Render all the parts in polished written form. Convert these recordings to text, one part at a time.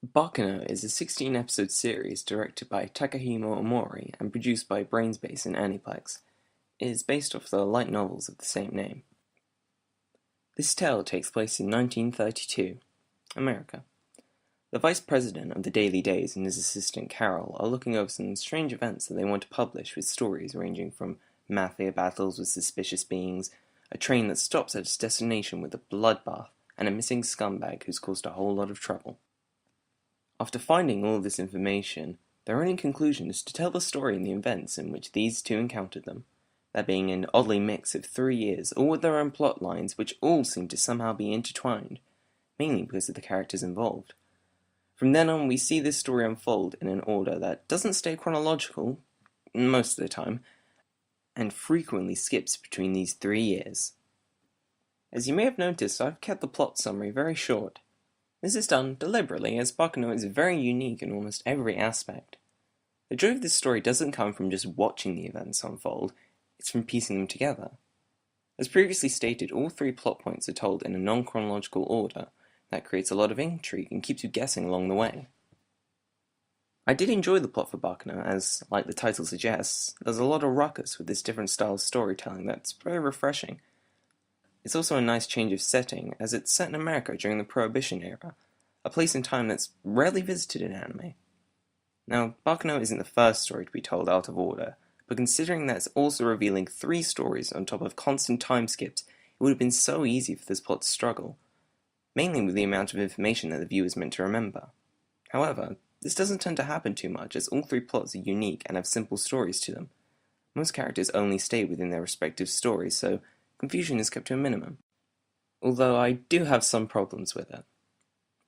Baccano is a 16-episode series directed by Takahimo Omori and produced by Brainspace and Aniplex. It is based off the light novels of the same name. This tale takes place in 1932, America. The vice president of the Daily Days and his assistant Carol are looking over some strange events that they want to publish, with stories ranging from mafia battles with suspicious beings, a train that stops at its destination with a bloodbath, and a missing scumbag who's caused a whole lot of trouble. After finding all of this information, their only conclusion is to tell the story and the events in which these two encountered them, that being an oddly mix of 3 years, all with their own plot lines which all seem to somehow be intertwined, mainly because of the characters involved. From then on, we see this story unfold in an order that doesn't stay chronological, most of the time, and frequently skips between these 3 years. As you may have noticed, I've kept the plot summary very short. This is done deliberately, as Baccano is very unique in almost every aspect. The joy of this story doesn't come from just watching the events unfold, it's from piecing them together. As previously stated, all 3 plot points are told in a non-chronological order. That creates a lot of intrigue and keeps you guessing along the way. I did enjoy the plot for Baccano, as, like the title suggests, there's a lot of ruckus with this different style of storytelling that's very refreshing. It's also a nice change of setting, as it's set in America during the Prohibition era, a place and time that's rarely visited in anime. Now, Baccano isn't the first story to be told out of order, but considering that it's also revealing 3 stories on top of constant time skips, it would have been so easy for this plot to struggle, mainly with the amount of information that the viewer is meant to remember. However, this doesn't tend to happen too much, as all 3 plots are unique and have simple stories to them. Most characters only stay within their respective stories, so confusion is kept to a minimum. Although I do have some problems with it.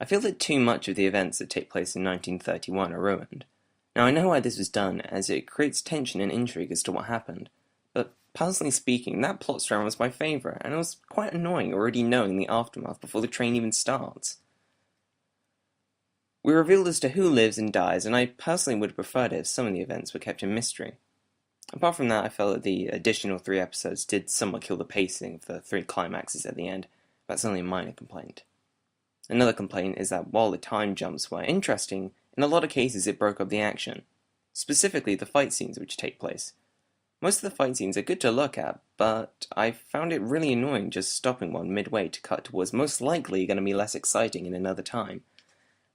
I feel that too much of the events that take place in 1931 are ruined. Now, I know why this was done, as it creates tension and intrigue as to what happened, but personally speaking, that plot strand was my favourite, and it was quite annoying already knowing the aftermath before the train even starts. We're revealed as to who lives and dies, and I personally would have preferred it if some of the events were kept in mystery. Apart from that, I felt that the additional 3 episodes did somewhat kill the pacing of the 3 climaxes at the end. That's only a minor complaint. Another complaint is that while the time jumps were interesting, in a lot of cases it broke up the action, specifically the fight scenes which take place. Most of the fight scenes are good to look at, but I found it really annoying just stopping one midway to cut to what's most likely going to be less exciting in another time.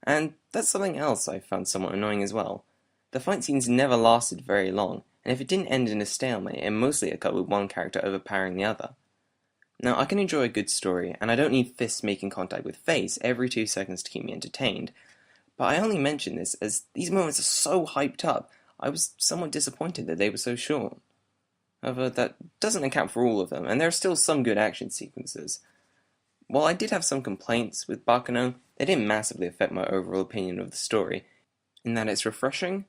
And that's something else I found somewhat annoying as well. The fight scenes never lasted very long, and if it didn't end in a stalemate, it mostly occurred with one character overpowering the other. Now, I can enjoy a good story, and I don't need fists making contact with face every 2 seconds to keep me entertained, but I only mention this as these moments are so hyped up, I was somewhat disappointed that they were so short. However, that doesn't account for all of them, and there are still some good action sequences. While I did have some complaints with Baccano, they didn't massively affect my overall opinion of the story, in that it's refreshing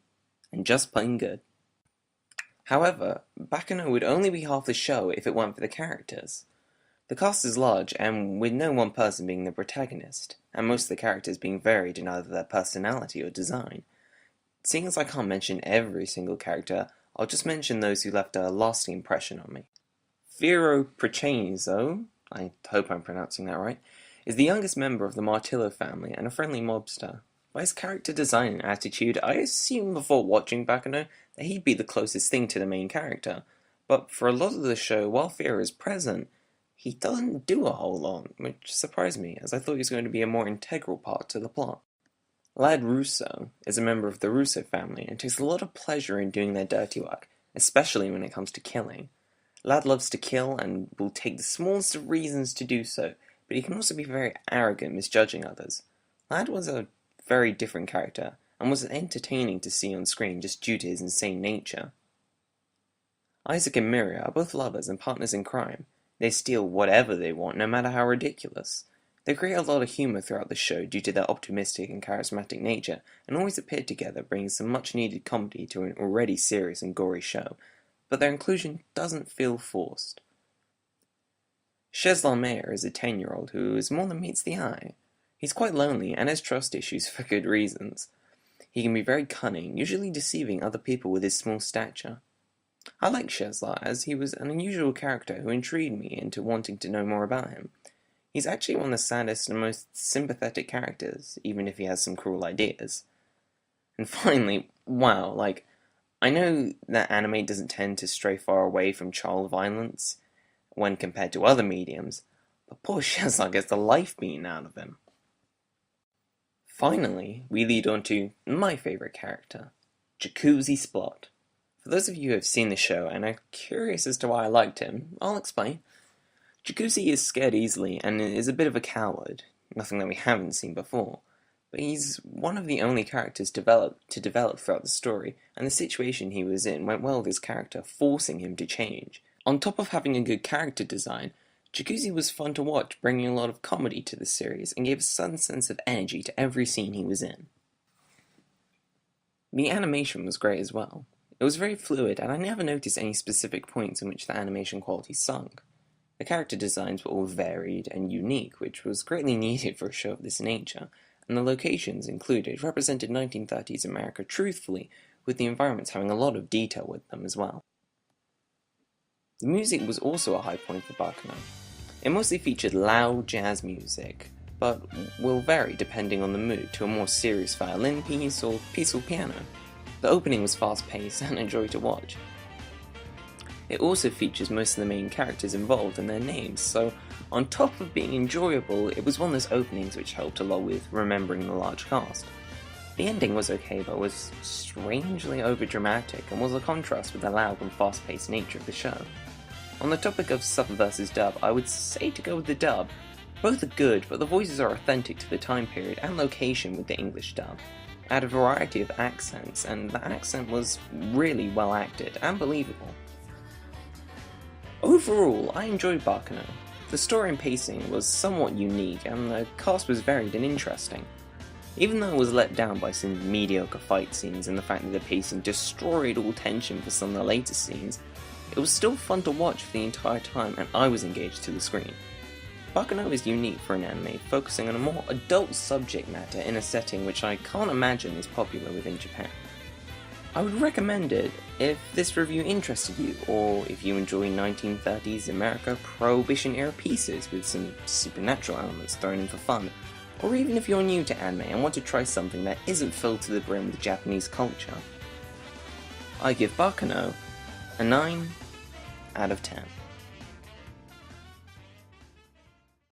and just plain good. However, Baccano would only be half the show if it weren't for the characters. The cast is large, and with no one person being the protagonist, and most of the characters being varied in either their personality or design. Seeing as I can't mention every single character, I'll just mention those who left a lasting impression on me. Vero Prochenizo, I hope I'm pronouncing that right, is the youngest member of the Martillo family and a friendly mobster. By his character design and attitude, I assumed before watching Baccano that he'd be the closest thing to the main character, but for a lot of the show, while Vero is present, he doesn't do a whole lot, which surprised me, as I thought he was going to be a more integral part to the plot. Lad Russo is a member of the Russo family and takes a lot of pleasure in doing their dirty work, especially when it comes to killing. Lad loves to kill and will take the smallest of reasons to do so, but he can also be very arrogant, misjudging others. Lad was a very different character, and was entertaining to see on screen just due to his insane nature. Isaac and Miria are both lovers and partners in crime. They steal whatever they want, no matter how ridiculous. They create a lot of humor throughout the show due to their optimistic and charismatic nature, and always appear together, bringing some much-needed comedy to an already serious and gory show, but their inclusion doesn't feel forced. Shezla Mayer is a 10-year-old who is more than meets the eye. He's quite lonely and has trust issues for good reasons. He can be very cunning, usually deceiving other people with his small stature. I like Shezla, as he was an unusual character who intrigued me into wanting to know more about him. He's actually one of the saddest and most sympathetic characters, even if he has some cruel ideas. And finally, wow, I know that anime doesn't tend to stray far away from child violence when compared to other mediums, but poor Shazza gets the life beaten out of him. Finally, we lead on to my favourite character, Jacuzzi Splot. For those of you who have seen the show and are curious as to why I liked him, I'll explain. Jacuzzi is scared easily and is a bit of a coward, nothing that we haven't seen before, but he's one of the only characters to develop throughout the story, and the situation he was in went well with his character, forcing him to change. On top of having a good character design, Jacuzzi was fun to watch, bringing a lot of comedy to the series, and gave a sudden sense of energy to every scene he was in. The animation was great as well. It was very fluid, and I never noticed any specific points in which the animation quality sunk. The character designs were all varied and unique, which was greatly needed for a show of this nature, and the locations included represented 1930s America truthfully, with the environments having a lot of detail with them as well. The music was also a high point for Baccano. It mostly featured loud jazz music, but will vary depending on the mood to a more serious violin piece or peaceful piano. The opening was fast-paced and a joy to watch. It also features most of the main characters involved and their names, so on top of being enjoyable, it was one of those openings which helped a lot with remembering the large cast. The ending was okay, but was strangely overdramatic and was a contrast with the loud and fast-paced nature of the show. On the topic of sub versus dub, I would say to go with the dub. Both are good, but the voices are authentic to the time period and location with the English dub. It had a variety of accents, and the accent was really well acted and believable. Overall, I enjoyed Baccano. The story and pacing was somewhat unique, and the cast was varied and interesting. Even though I was let down by some mediocre fight scenes and the fact that the pacing destroyed all tension for some of the later scenes, it was still fun to watch for the entire time, and I was engaged to the screen. Baccano is unique for an anime focusing on a more adult subject matter in a setting which I can't imagine is popular within Japan. I would recommend it if this review interested you, or if you enjoy 1930s America Prohibition era pieces with some supernatural elements thrown in for fun, or even if you're new to anime and want to try something that isn't filled to the brim with Japanese culture. I give Baccano a 9 out of 10.